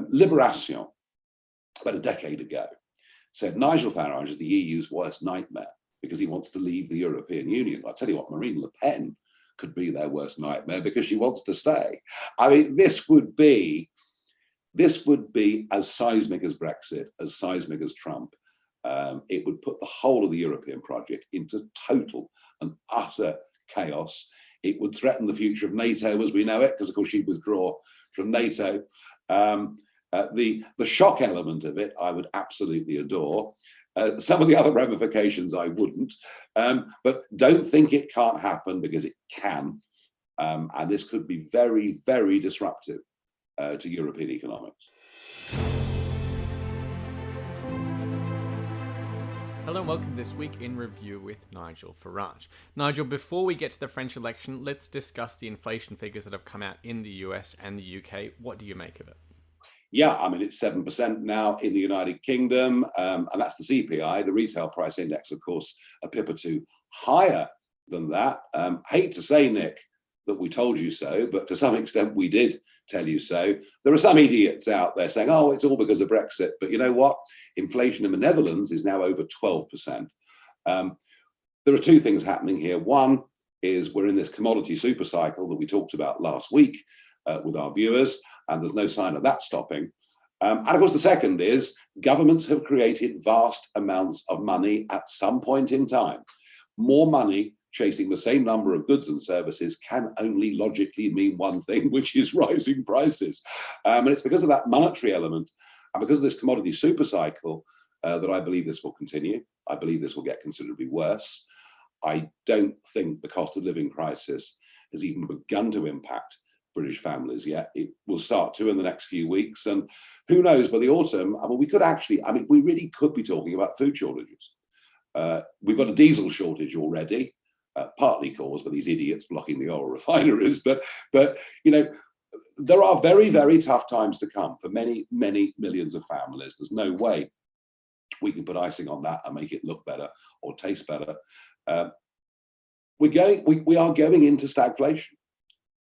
Liberation, about a decade ago, said Nigel Farage is the EU's worst nightmare because he wants to leave the European Union. I'll tell you what, Marine Le Pen could be their worst nightmare because she wants to stay. I mean, this would be as seismic as Brexit, as seismic as Trump. It would put the whole of the European project into total and utter chaos. It would threaten the future of NATO as we know it, because of course she'd withdraw from NATO. The shock element of it, I would absolutely adore. Some of the other ramifications I wouldn't, but don't think it can't happen, because it can. And this could be very, very disruptive to European economics. Hello and welcome to This Week in Review with Nigel Farage. Nigel, before we get to the French election, let's discuss the inflation figures that have come out in the US and the UK. What do you make of it? Yeah, I mean, it's 7% now in the United Kingdom, and that's the CPI, the retail price index, of course, a pip or two higher than that. Hate to say, Nick, that we told you so, but to some extent we did tell you so. There are some idiots out there saying, oh, it's all because of Brexit. But you know what? Inflation in the Netherlands is now over 12%. There are two things happening here. One is we're in this commodity supercycle that we talked about last week with our viewers, and there's no sign of that stopping. And of course, the second is governments have created vast amounts of money at some point in time. More money chasing the same number of goods and services can only logically mean one thing, which is rising prices. And it's because of that monetary element and because of this commodity supercycle that I believe this will continue. I believe this will get considerably worse. I don't think the cost of living crisis has even begun to impact British families yet. It will start to in the next few weeks. And who knows, by the autumn, I mean, we really could be talking about food shortages. We've got a diesel shortage already, partly caused by these idiots blocking the oil refineries. But you know, there are very, very tough times to come for many, many millions of families. There's no way we can put icing on that and make it look better or taste better. We are going into stagflation.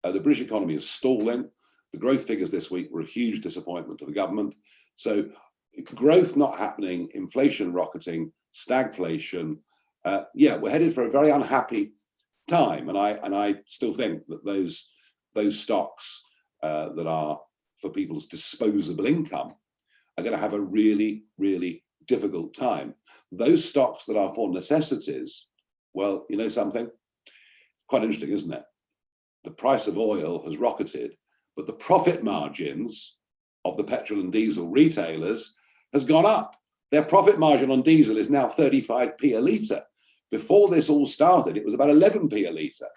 The British economy is stalling. The growth figures this week were a huge disappointment to the government. So growth not happening, inflation rocketing, stagflation. We're headed for a very unhappy time. And I still think that those stocks that are for people's disposable income are going to have a really, really difficult time. Those stocks that are for necessities, well, you know something? Quite interesting, isn't it? The price of oil has rocketed, but the profit margins of the petrol and diesel retailers has gone up. Their profit margin on diesel is now 35p a litre. Before this all started, it was about 11p a litre.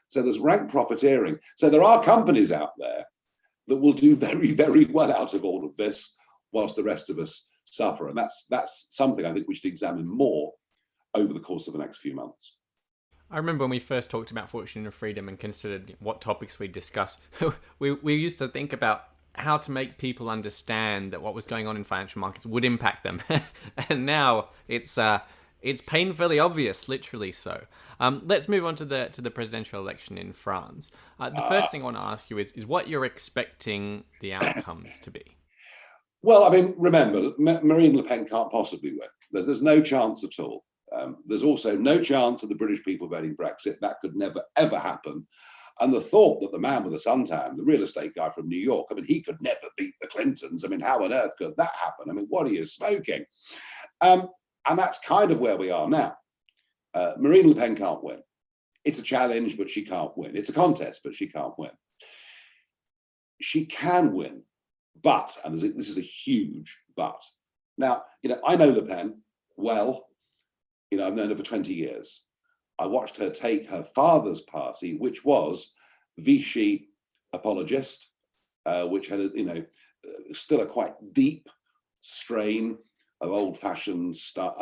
So there's rank profiteering. So there are companies out there that will do very, very well out of all of this, whilst the rest of us suffer. And that's something I think we should examine more over the course of the next few months. I remember when we first talked about Fortune and Freedom and considered what topics we'd discuss, we used to think about how to make people understand that what was going on in financial markets would impact them. And now it's painfully obvious, literally so. Let's move on to the presidential election in France. The first thing I want to ask you is what you're expecting the outcomes to be. Well, I mean, remember, Marine Le Pen can't possibly win. There's no chance at all. There's also no chance of the British people voting Brexit. That could never, ever happen. And the thought that the man with the suntan, the real estate guy from New York, I mean, he could never beat the Clintons. I mean, how on earth could that happen? I mean, what are you smoking? And that's kind of where we are now. Marine Le Pen can't win. It's a challenge, but she can't win. It's a contest, but she can't win. She can win, but, and this is a huge but. Now, you know, I know Le Pen well. You know, I've known her for 20 years. I watched her take her father's party, which was Vichy apologist, which had, still a quite deep strain of old-fashioned,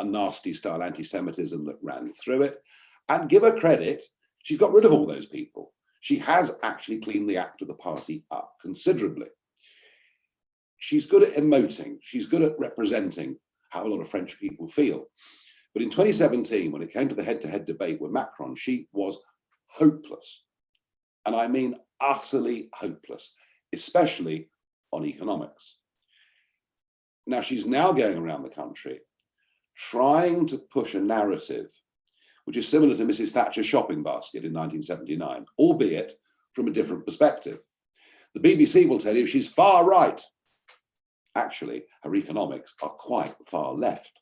nasty style anti-Semitism that ran through it. And give her credit, she's got rid of all those people. She has actually cleaned the act of the party up considerably. She's good at emoting. She's good at representing how a lot of French people feel. But in 2017, when it came to the head-to-head debate with Macron, she was hopeless. And I mean utterly hopeless, especially on economics. Now, she's now going around the country trying to push a narrative which is similar to Mrs. Thatcher's shopping basket in 1979, albeit from a different perspective. The BBC will tell you she's far right. Actually, her economics are quite far left.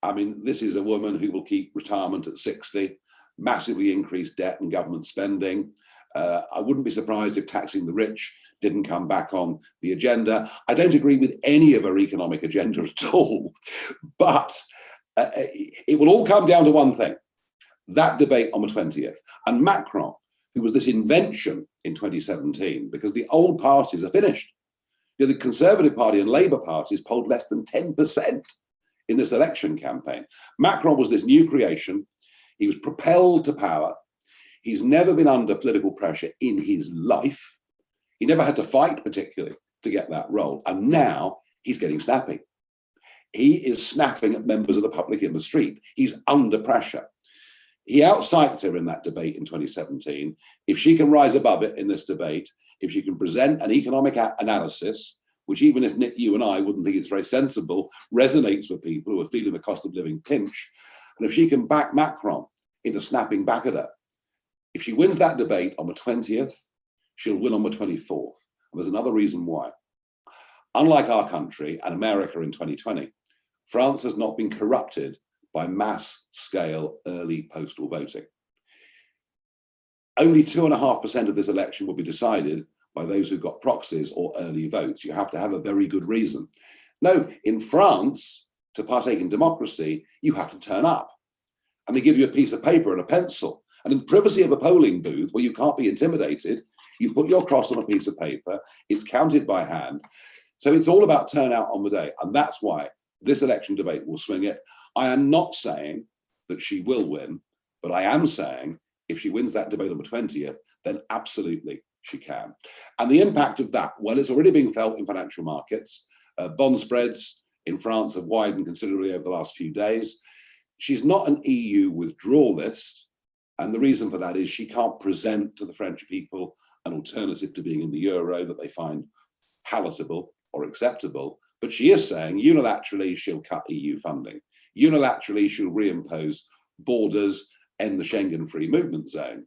I mean, this is a woman who will keep retirement at 60, massively increase debt and government spending. I wouldn't be surprised if taxing the rich didn't come back on the agenda. I don't agree with any of her economic agenda at all, but it will all come down to one thing, that debate on the 20th. And Macron, who was this invention in 2017, because the old parties are finished. You know, the Conservative Party and Labour parties polled less than 10% in this election campaign. Macron was this new creation. He was propelled to power. He's never been under political pressure in his life. He never had to fight particularly to get that role. And now he's getting snappy. He is snapping at members of the public in the street. He's under pressure. He outpsyched her in that debate in 2017. If she can rise above it in this debate, if she can present an economic analysis, which even if Nick, you and I wouldn't think it's very sensible, resonates with people who are feeling the cost of living pinch, and if she can back Macron into snapping back at her, if she wins that debate on the 20th, she'll win on the 24th. And there's another reason why. Unlike our country and America in 2020, France has not been corrupted by mass-scale early postal voting. Only 2.5% of this election will be decided by those who got proxies or early votes. You have to have a very good reason. No, in France, to partake in democracy, you have to turn up. And they give you a piece of paper and a pencil. And in the privacy of a polling booth where you can't be intimidated, you put your cross on a piece of paper, it's counted by hand. So it's all about turnout on the day. And that's why this election debate will swing it. I am not saying that she will win, but I am saying if she wins that debate on the 20th, then absolutely she can. And the impact of that, well, it's already being felt in financial markets. Bond spreads in France have widened considerably over the last few days. She's not an EU withdrawalist. And the reason for that is she can't present to the French people an alternative to being in the euro that they find palatable or acceptable. But she is saying unilaterally she'll cut EU funding. Unilaterally she'll reimpose borders, end the Schengen free movement zone.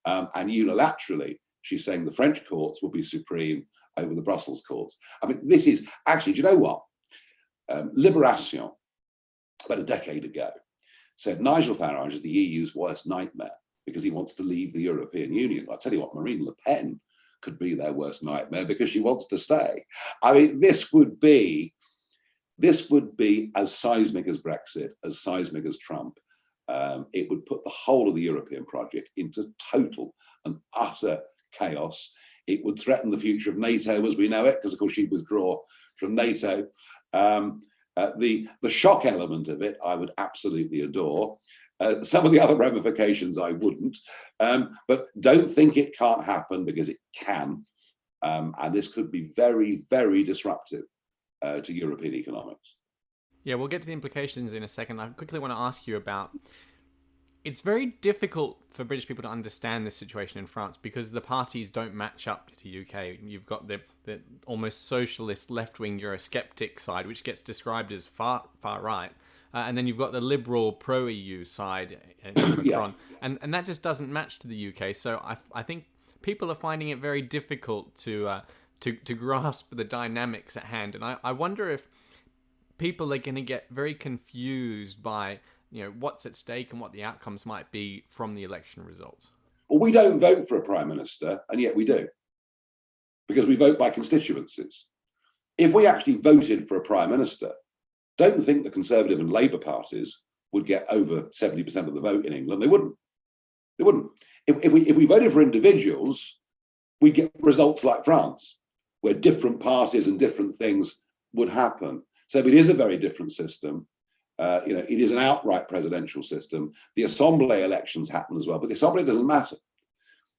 And unilaterally she's saying the French courts will be supreme over the Brussels courts. I mean, this is actually, do you know what? Libération, about a decade ago, said Nigel Farage is the EU's worst nightmare because he wants to leave the European Union. I'll tell you what, Marine Le Pen could be their worst nightmare because she wants to stay. I mean, this would be as seismic as Brexit, as seismic as Trump. It would put the whole of the European project into total and utter chaos. It would threaten the future of NATO as we know it, because of course she'd withdraw from NATO. The shock element of it, I would absolutely adore. Some of the other ramifications I wouldn't, but don't think it can't happen, because it can. And this could be very, very disruptive to European economics. Yeah, we'll get to the implications in a second. I quickly want to ask you about, it's very difficult for British people to understand this situation in France because the parties don't match up to UK. You've got the almost socialist left-wing Eurosceptic side, which gets described as far right. And then you've got the liberal pro-EU side, Macron. Yeah. And that just doesn't match to the UK. So I think people are finding it very difficult to grasp the dynamics at hand. And I wonder if people are going to get very confused by, you know, what's at stake and what the outcomes might be from the election results. Well, we don't vote for a prime minister, and yet we do, because we vote by constituencies. If we actually voted for a prime minister, don't think the Conservative and Labour parties would get over 70% of the vote in England. They wouldn't. They wouldn't. If we voted for individuals, we get results like France, where different parties and different things would happen. So it is a very different system. It is an outright presidential system. The Assembly elections happen as well, but the Assembly doesn't matter.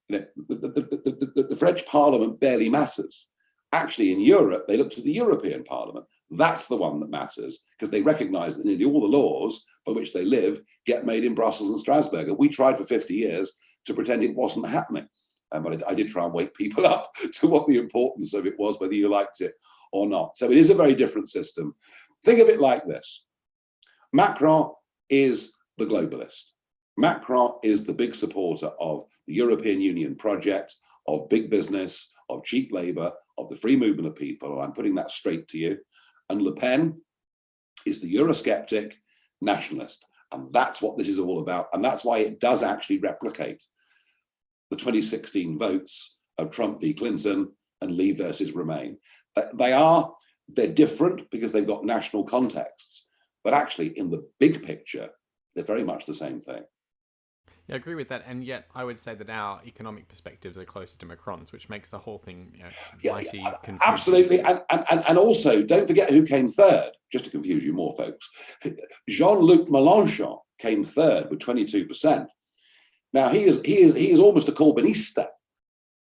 The French Parliament barely matters. Actually, in Europe, they look to the European Parliament. That's the one that matters, because they recognise that nearly all the laws by which they live get made in Brussels and Strasbourg. And we tried for 50 years to pretend it wasn't happening. But I did try and wake people up to what the importance of it was, whether you liked it or not. So it is a very different system. Think of it like this. Macron is the globalist. Macron is the big supporter of the European Union project, of big business, of cheap labor, of the free movement of people. I'm putting that straight to you. And Le Pen is the Eurosceptic nationalist. And that's what this is all about. And that's why it does actually replicate the 2016 votes of Trump v. Clinton and Leave versus Remain. They're different because they've got national contexts, but actually in the big picture, they're very much the same thing. Yeah, I agree with that. And yet I would say that our economic perspectives are closer to Macron's, which makes the whole thing mighty confusing. Absolutely. And also, don't forget who came third, just to confuse you more, folks. Jean-Luc Mélenchon came third with 22%. Now, he is almost a Corbynista.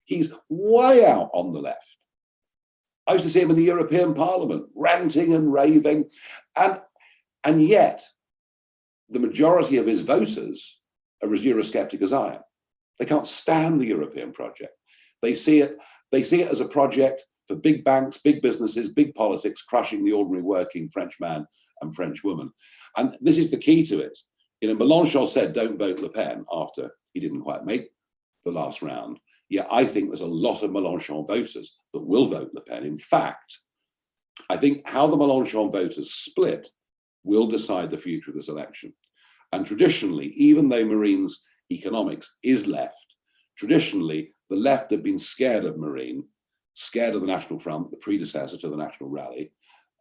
He's way out on the left. I used to see him in the European Parliament, ranting and raving. And yet, the majority of his voters are as Eurosceptic as I am. They can't stand the European project. They see it as a project for big banks, big businesses, big politics, crushing the ordinary working French man and French woman. And this is the key to it. Mélenchon said, don't vote Le Pen after he didn't quite make the last round. Yeah, I think there's a lot of Mélenchon voters that will vote Le Pen. In fact, I think how the Mélenchon voters split will decide the future of this election. And traditionally, even though Marine's economics is left, traditionally, the left have been scared of Marine, scared of the National Front, the predecessor to the National Rally.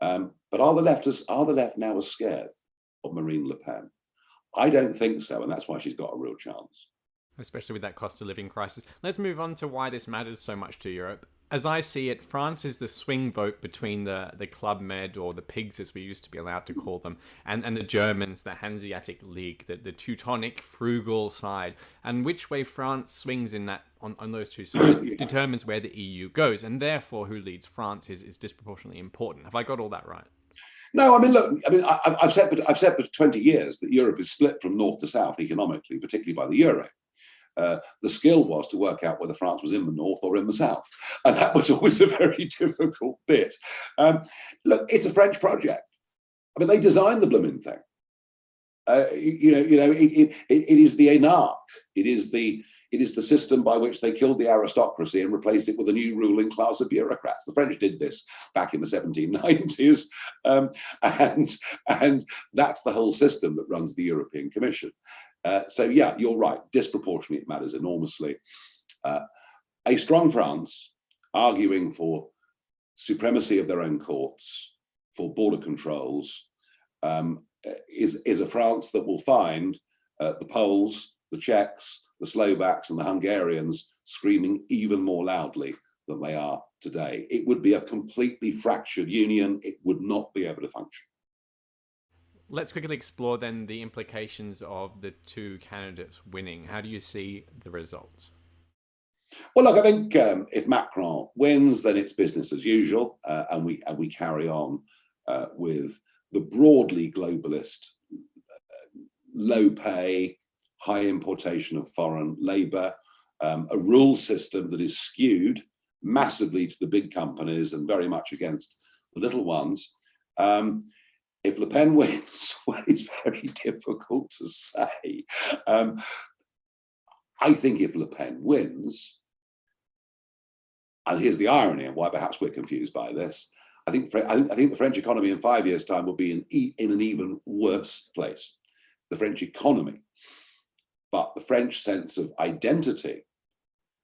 But are the left now as scared of Marine Le Pen? I don't think so, and that's why she's got a real chance. Especially with that cost of living crisis. Let's move on to why this matters so much to Europe. As I see it, France is the swing vote between the Club Med, or the pigs as we used to be allowed to call them, and the Germans, the Hanseatic League, the Teutonic, frugal side. And which way France swings in that on those two sides determines where the EU goes, and therefore who leads France is disproportionately important. Have I got all that right? No, look, I've said for 20 years that Europe is split from north to south economically, particularly by the euro. The skill was to work out whether France was in the north or in the south. And that was always a very difficult bit. Look, it's a French project. They designed the blooming thing. It is the énarque. It is the system by which they killed the aristocracy and replaced it with a new ruling class of bureaucrats. The French did this back in the 1790s. And that's the whole system that runs the European Commission. So yeah, you're right. Disproportionately, it matters enormously. A strong France arguing for supremacy of their own courts, for border controls, is a France that will find the Poles, the Czechs, the Slovaks, and the Hungarians screaming even more loudly than they are today. It would be a completely fractured union. It would not be able to function. Let's quickly explore then the implications of the two candidates winning. How do you see the results? Well, look, I think if Macron wins, then it's business as usual, and we carry on with the broadly globalist, low pay, high importation of foreign labour, a rule system that is skewed massively to the big companies and very much against the little ones. If Le Pen wins, well, it's very difficult to say. I think if Le Pen wins, and here's the irony of why perhaps we're confused by this, I think the French economy in 5 years' time will be in an even worse place. The French economy, but the French sense of identity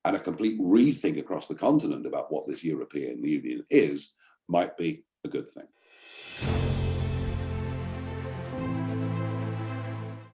and a complete rethink across the continent about what this European Union is might be a good thing.